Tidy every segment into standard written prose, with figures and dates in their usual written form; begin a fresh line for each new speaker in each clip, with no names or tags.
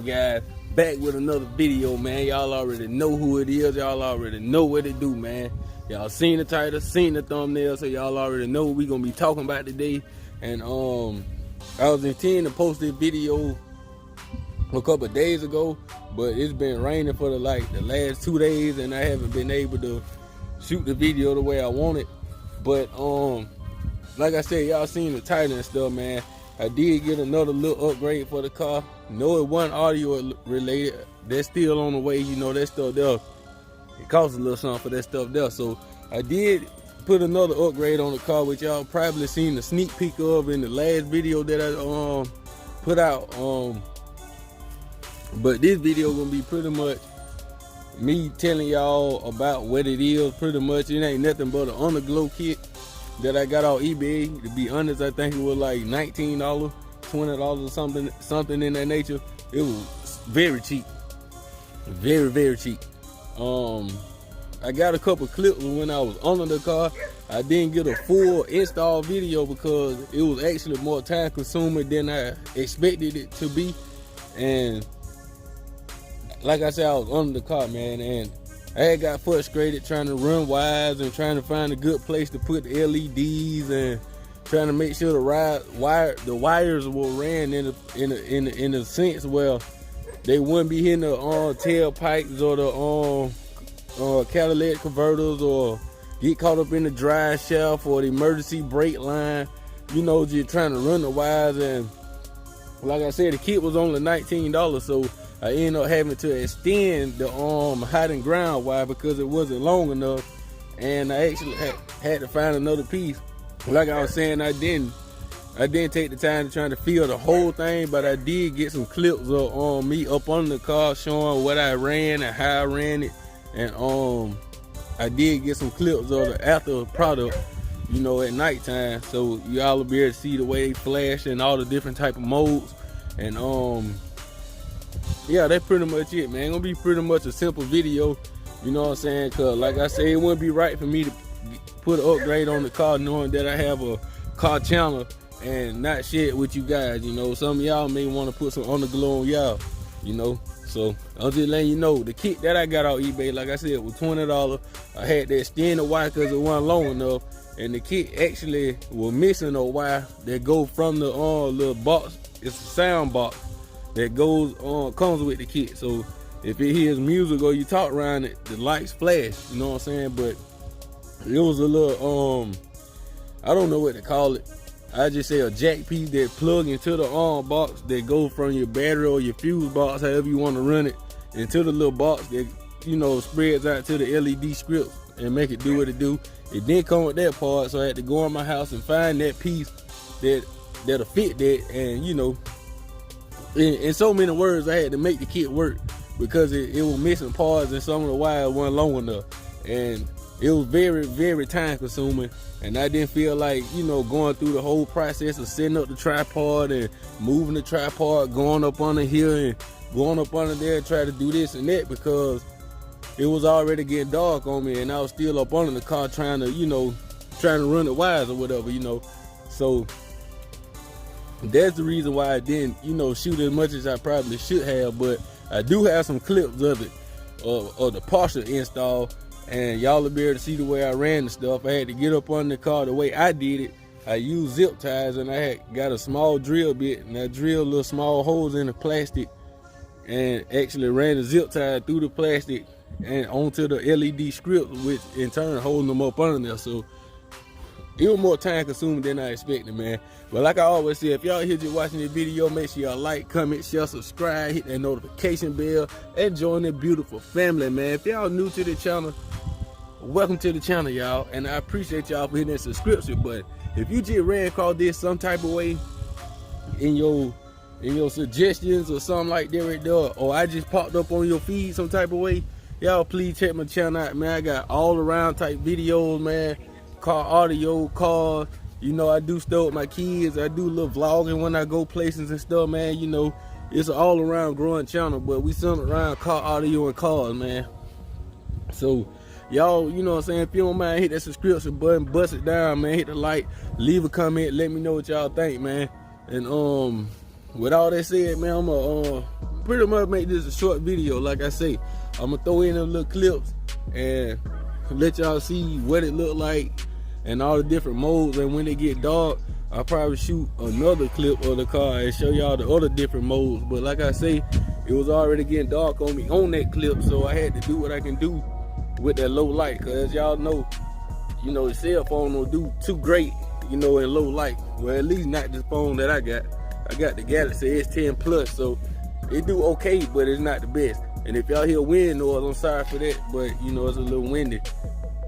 guys, back with another video, man. Y'all already know who it is. Y'all already know what it do, man. Y'all seen the title, seen the thumbnail, so y'all already know what we gonna be talking about today. And I was intending to post this video a couple of days ago, but it's been raining for the last 2 days, and I haven't been able to shoot the video the way I want it. But like I said, y'all seen the title and stuff, man. I did get another little upgrade for the car. No, it wasn't audio related. That's still on the way. You know, that stuff there, it costs a little something for that stuff there. So I did put another upgrade on the car, which y'all probably seen the sneak peek of in the last video that I put out. But this video gonna be pretty much me telling y'all about what it is. Pretty much, it ain't nothing but an Underglow kit that I got on eBay. To be honest, I think it was like $19, $20 or something in that nature. It was very cheap, very cheap. I got a couple clips when I was under the car. I didn't get a full install video because it was actually more time consuming than I expected it to be. And like I said, I was under the car, man, and I had got frustrated trying to run wires and trying to find a good place to put the LEDs and trying to make sure the wires were ran in a sense where they wouldn't be hitting the tailpipes or the catalytic converters or get caught up in the drive shaft or the emergency brake line. You know, just trying to run the wires. And like I said, the kit was only $19, so I ended up having to extend the hot and ground wire because it wasn't long enough, and I actually had to find another piece. Like I was saying, I didn't take the time to try to feel the whole thing, but I did get some clips of me up on the car showing what I ran and how I ran it, and I did get some clips of the after product, you know, at nighttime, so y'all will be able to see the way they flash and all the different type of modes. And yeah, that's pretty much it, man. It's gonna be pretty much a simple video, you know what I'm saying? Cause like I said, it wouldn't be right for me to put an upgrade on the car knowing that I have a car channel and not share it with you guys. You know, some of y'all may want to put some Underglow on y'all, you know. So I'm just letting you know, the kit that I got on eBay, like I said, was $20. I had to extend the wire because it wasn't long enough, and the kit actually was missing a wire that go from the little box. It's a sound box that goes comes with the kit, so if it hears music or you talk around it, the lights flash, you know what I'm saying? But it was a little I don't know what to call it. I just say a jack piece that plug into the box that go from your battery or your fuse box, however you want to run it, into the little box that, you know, spreads out to the LED scripts and make it do what it do. It didn't come with that part, so I had to go in my house and find that piece that'll fit that. And you know, in so many words, I had to make the kit work because it was missing parts and some of the wires weren't long enough, and it was very time consuming. And I didn't feel like, you know, going through the whole process of setting up the tripod and moving the tripod, going up under here and going up under there, try to do this and that, because it was already getting dark on me and I was still up under the car trying to run the wires or whatever, you know. So that's the reason why I didn't, you know, shoot as much as I probably should have. But I do have some clips of it, of the partial install, and y'all will be able to see the way I ran the stuff. I had to get up on the car the way I did it. I used zip ties, and I had got a small drill bit, and I drilled little small holes in the plastic and actually ran the zip tie through the plastic and onto the LED scripts, which in turn holding them up under there. So it was more time consuming than I expected, man. But like I always say, if y'all here just watching this video, make sure y'all like, comment, share, subscribe, hit that notification bell, and join the beautiful family, man. If y'all new to the channel, welcome to the channel, y'all, and I appreciate y'all for hitting that subscription button. If you just ran across this some type of way in your suggestions or something like that right there, or I just popped up on your feed some type of way, y'all please check my channel out, man. I got all around type videos, man. Car audio, cars, you know, I do stuff with my kids. I do a little vlogging when I go places and stuff, man. You know, it's an all around growing channel, but we center around car audio and cars, man. So y'all, you know what I'm saying, if you don't mind, hit that subscription button, bust it down, man. Hit the like, leave a comment, let me know what y'all think, man. And with all that said, man, I'm gonna pretty much make this a short video. Like I say, I'm gonna throw in them little clips and let y'all see what it look like and all the different modes. And when they get dark, I'll probably shoot another clip of the car and show y'all the other different modes. But like I say, it was already getting dark on me on that clip, so I had to do what I can do with that low light. Cause as y'all know, you know, the cell phone don't do too great, you know, in low light. Well, at least not the phone that I got. I got the Galaxy S10 Plus, so it do okay, but it's not the best. And if y'all hear wind noise, I'm sorry for that, but you know, it's a little windy.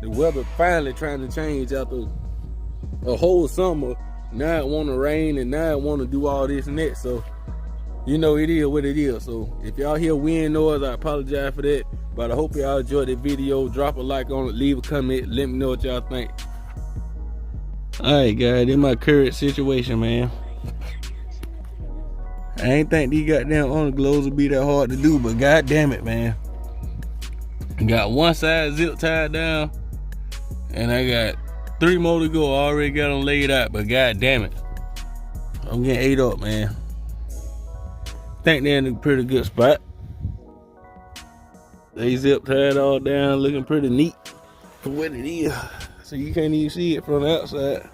The weather finally trying to change after a whole summer. Now it want to rain, and now it want to do all this and that. So, you know, it is what it is. So if y'all hear wind noise, I apologize for that. But I hope y'all enjoyed the video. Drop a like on it, leave a comment, let me know what y'all think. Alright guys, in my current situation, man, I ain't think these goddamn underglows would be that hard to do, but god damn it, man. I got one side zip tied down, and I got 3 more to go. I already got them laid out, but god damn it, I'm getting ate up, man. Think they're in a pretty good spot. They zip tied all down, looking pretty neat for what it is. So you can't even see it from the outside.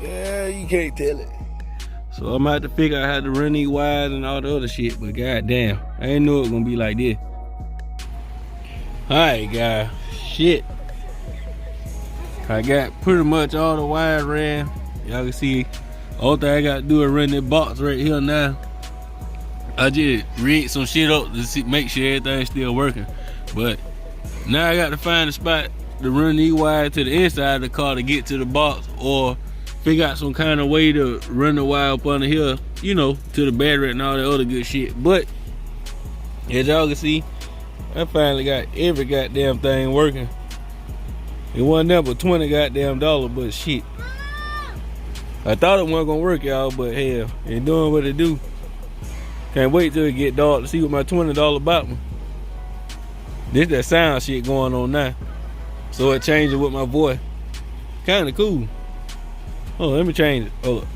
Yeah, you can't tell it. So I'm about to figure out how to run these wires and all the other shit, but god damn, I ain't know it was gonna be like this. Alright guys, shit. I got pretty much all the wires ran. Y'all can see, all thing I gotta do is run this box right here now. I just rigged some shit up to see, make sure everything's still working. But now I got to find a spot to run these wires to the inside of the car to get to the box, or figure out some kind of way to run the wire up under here, you know, to the battery and all that other good shit. But as y'all can see, I finally got every goddamn thing working. It wasn't up but $20 goddamn, but shit, I thought it wasn't gonna work, y'all, but hell, it's doing what it do. Can't wait till it get dark to see what my $20 bought me. This that sound shit going on now, so it changes with my voice. Kinda cool. Oh, let me change it. Hold up.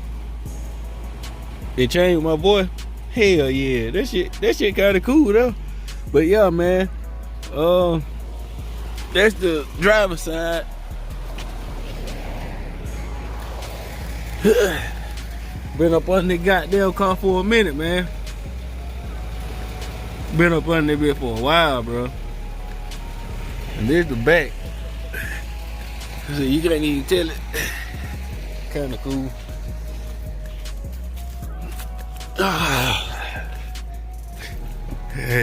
It changed with my voice. Hell yeah, that shit kinda cool though. But yeah, man, that's the driver's side. Been up under the goddamn car for a minute, man. Been up under there for a while, bro. And there's the back. So you can't even tell it. Kinda cool.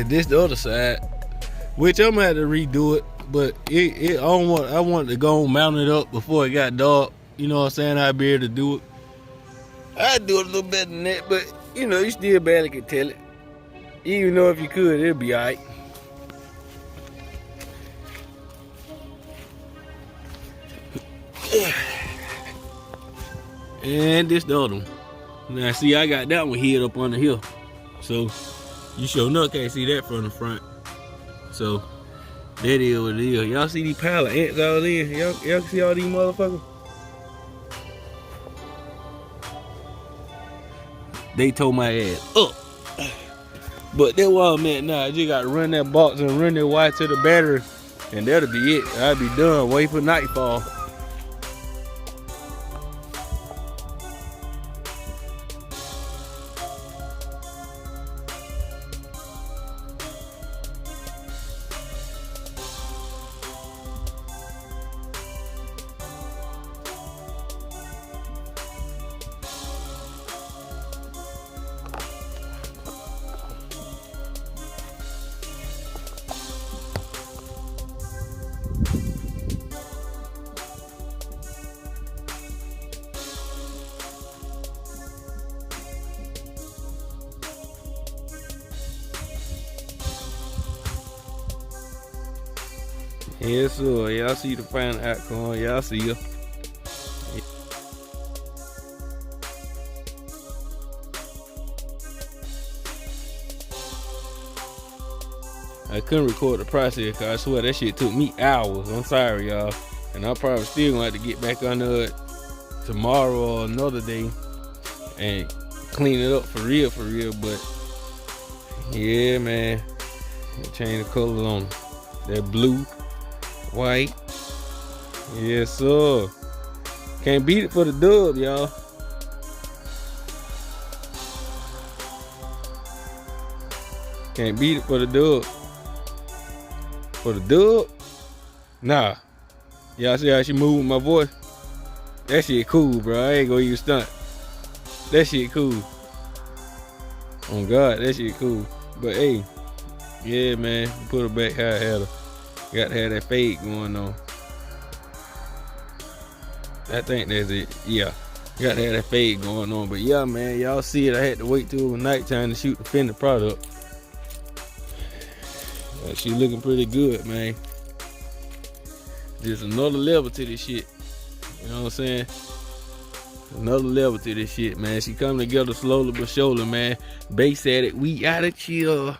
This the other side, which I'm gonna have to redo it, but I want to go and mount it up before it got dark. You know what I'm saying? I'd be able to do it. I'd do it a little better than that, but you know, you still barely can tell it. Even though if you could, it'd be alright. And this the other one. Now see, I got that one hid up under here, so you sure enough can't see that from the front. So that is what it is. Y'all see these pile of ants out there? Y'all see all these motherfuckers? They tore my ass up. But that's where I'm at now. I just got to run that box and run that wire to the battery, and that'll be it. I'll be done. Wait for nightfall. Yes, sir. Y'all see the final outcome. Y'all see her. I couldn't record the process because I swear that shit took me hours. I'm sorry, y'all. And I'm probably still gonna have to get back under it tomorrow or another day and clean it up for real, but yeah, man. Change the colors on that blue, white. Yes, sir. Can't beat it for the dub, y'all. Can't beat it for the dub. For the dub? Nah. Y'all see how she moved my voice? That shit cool, bro. I ain't gonna even stunt. That shit cool. Oh God, that shit cool. But hey, yeah, man, put her back how I had her. Got to have that fade going on. I think that's it. Yeah, got to have that fade going on. But yeah, man, y'all see it. I had to wait till nighttime to shoot the finished product. She looking pretty good, man. Just another level to this shit. You know what I'm saying? Another level to this shit, man. She coming together slowly but surely, man. Bass at it. We out of chill.